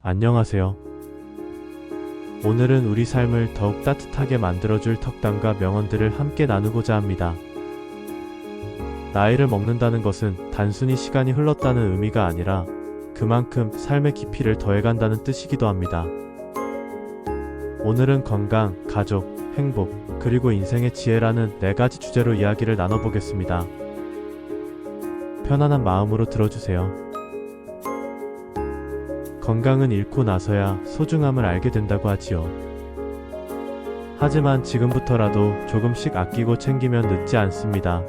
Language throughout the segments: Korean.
안녕하세요. 오늘은 우리 삶을 더욱 따뜻하게 만들어줄 덕담과 명언들을 함께 나누고자 합니다. 나이를 먹는다는 것은 단순히 시간이 흘렀다는 의미가 아니라 그만큼 삶의 깊이를 더해간다는 뜻이기도 합니다. 오늘은 건강, 가족, 행복, 그리고 인생의 지혜라는 4가지 주제로 이야기를 나눠보겠습니다. 편안한 마음으로 들어주세요. 건강은 잃고 나서야 소중함을 알게 된다고 하지요. 하지만 지금부터라도 조금씩 아끼고 챙기면 늦지 않습니다.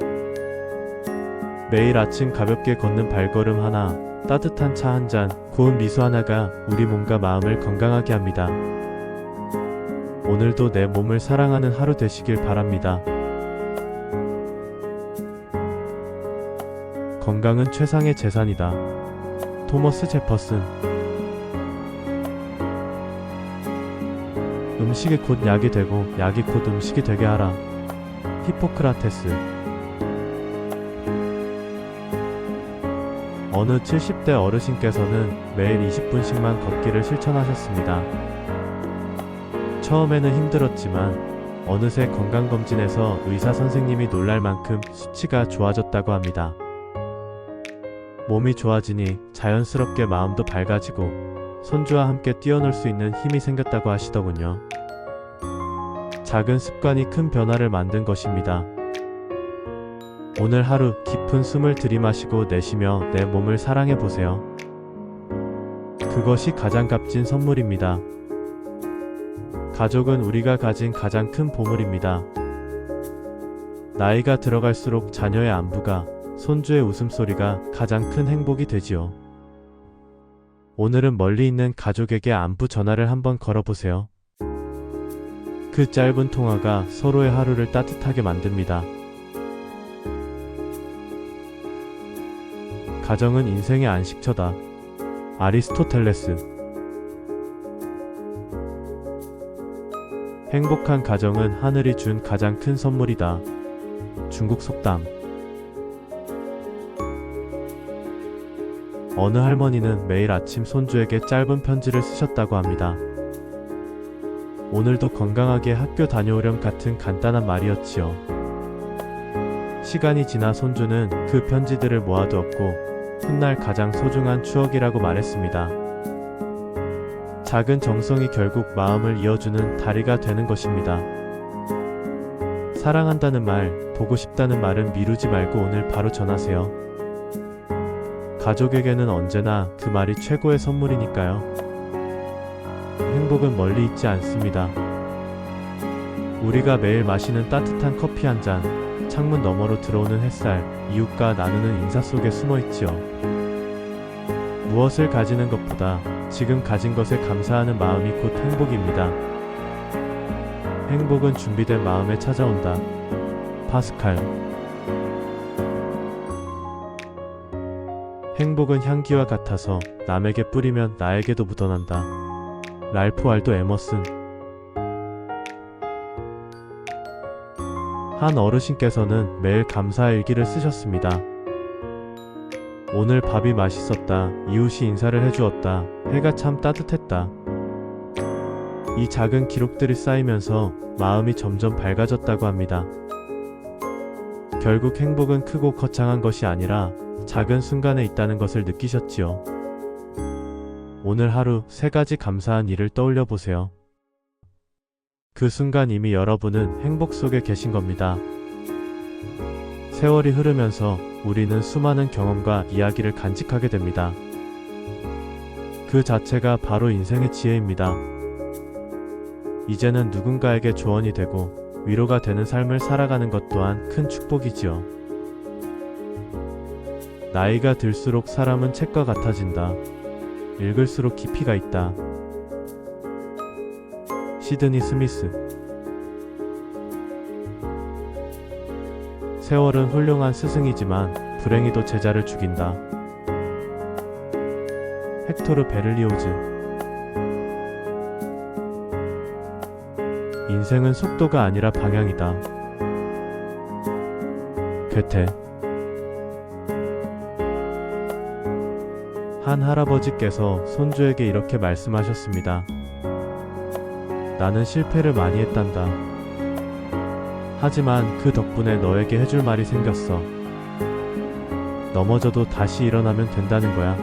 매일 아침 가볍게 걷는 발걸음 하나, 따뜻한 차 한 잔, 고운 미소 하나가 우리 몸과 마음을 건강하게 합니다. 오늘도 내 몸을 사랑하는 하루 되시길 바랍니다. 건강은 최상의 재산이다. 토머스 제퍼슨. 음식이 곧 약이 되고 약이 곧 음식이 되게 하라. 히포크라테스. 어느 70대 어르신께서는 매일 20분씩만 걷기를 실천하셨습니다. 처음에는 힘들었지만 어느새 건강검진에서 의사 선생님이 놀랄 만큼 수치가 좋아졌다고 합니다. 몸이 좋아지니 자연스럽게 마음도 밝아지고 손주와 함께 뛰어놀 수 있는 힘이 생겼다고 하시더군요. 작은 습관이 큰 변화를 만든 것입니다. 오늘 하루 깊은 숨을 들이마시고 내쉬며 내 몸을 사랑해보세요. 그것이 가장 값진 선물입니다. 가족은 우리가 가진 가장 큰 보물입니다. 나이가 들어갈수록 자녀의 안부가, 손주의 웃음소리가 가장 큰 행복이 되지요. 오늘은 멀리 있는 가족에게 안부 전화를 한번 걸어보세요. 그 짧은 통화가 서로의 하루를 따뜻하게 만듭니다. 가정은 인생의 안식처다. 아리스토텔레스. 행복한 가정은 하늘이 준 가장 큰 선물이다. 중국 속담. 어느 할머니는 매일 아침 손주에게 짧은 편지를 쓰셨다고 합니다. 오늘도 건강하게 학교 다녀오렴 같은 간단한 말이었지요. 시간이 지나 손주는 그 편지들을 모아두었고 훗날 가장 소중한 추억이라고 말했습니다. 작은 정성이 결국 마음을 이어주는 다리가 되는 것입니다. 사랑한다는 말, 보고 싶다는 말은 미루지 말고 오늘 바로 전하세요. 가족에게는 언제나 그 말이 최고의 선물이니까요. 행복은 멀리 있지 않습니다. 우리가 매일 마시는 따뜻한 커피 한 잔, 창문 너머로 들어오는 햇살, 이웃과 나누는 인사 속에 숨어있지요. 무엇을 가지는 것보다 지금 가진 것에 감사하는 마음이 곧 행복입니다. 행복은 준비된 마음에 찾아온다. 파스칼. 행복은 향기와 같아서 남에게 뿌리면 나에게도 묻어난다. 랄프 wal도 에머슨. 한 어르신께서는 매일 감사의 일기를 쓰셨습니다. 오늘 밥이 맛있었다. 이웃이 인사를 해주었다. 해가 참 따뜻했다. 이 작은 기록들이 쌓이면서 마음이 점점 밝아졌다고 합니다. 결국 행복은 크고 거창한 것이 아니라 작은 순간에 있다는 것을 느끼셨지요. 오늘 하루 3가지 감사한 일을 떠올려 보세요. 그 순간 이미 여러분은 행복 속에 계신 겁니다. 세월이 흐르면서 우리는 수많은 경험과 이야기를 간직하게 됩니다. 그 자체가 바로 인생의 지혜입니다. 이제는 누군가에게 조언이 되고 위로가 되는 삶을 살아가는 것 또한 큰 축복이지요. 나이가 들수록 사람은 책과 같아진다. 읽을수록 깊이가 있다. 시드니 스미스. 세월은 훌륭한 스승이지만 불행히도 제자를 죽인다. 헥토르 베를리오즈. 인생은 속도가 아니라 방향이다. 괴테. 한 할아버지께서 손주에게 이렇게 말씀하셨습니다. 나는 실패를 많이 했단다. 하지만 그 덕분에 너에게 해줄 말이 생겼어. 넘어져도 다시 일어나면 된다는 거야.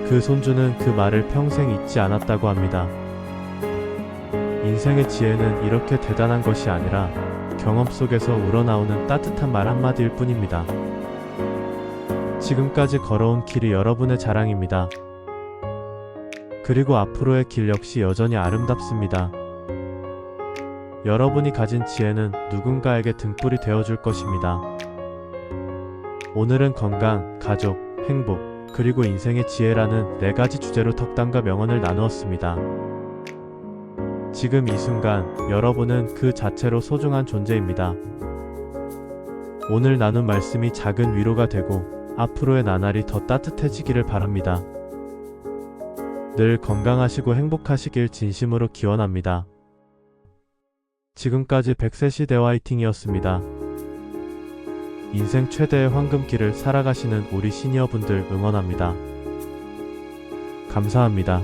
그 손주는 그 말을 평생 잊지 않았다고 합니다. 인생의 지혜는 이렇게 대단한 것이 아니라 경험 속에서 우러나오는 따뜻한 말 한마디일 뿐입니다. 지금까지 걸어온 길이 여러분의 자랑입니다. 그리고 앞으로의 길 역시 여전히 아름답습니다. 여러분이 가진 지혜는 누군가에게 등불이 되어줄 것입니다. 오늘은 건강, 가족, 행복, 그리고 인생의 지혜라는 4가지 주제로 덕담과 명언을 나누었습니다. 지금 이 순간 여러분은 그 자체로 소중한 존재입니다. 오늘 나눈 말씀이 작은 위로가 되고 앞으로의 나날이 더 따뜻해지기를 바랍니다. 늘 건강하시고 행복하시길 진심으로 기원합니다. 지금까지 100세 시대와 화이팅이었습니다. 인생 최대의 황금길을 살아가시는 우리 시니어분들 응원합니다. 감사합니다.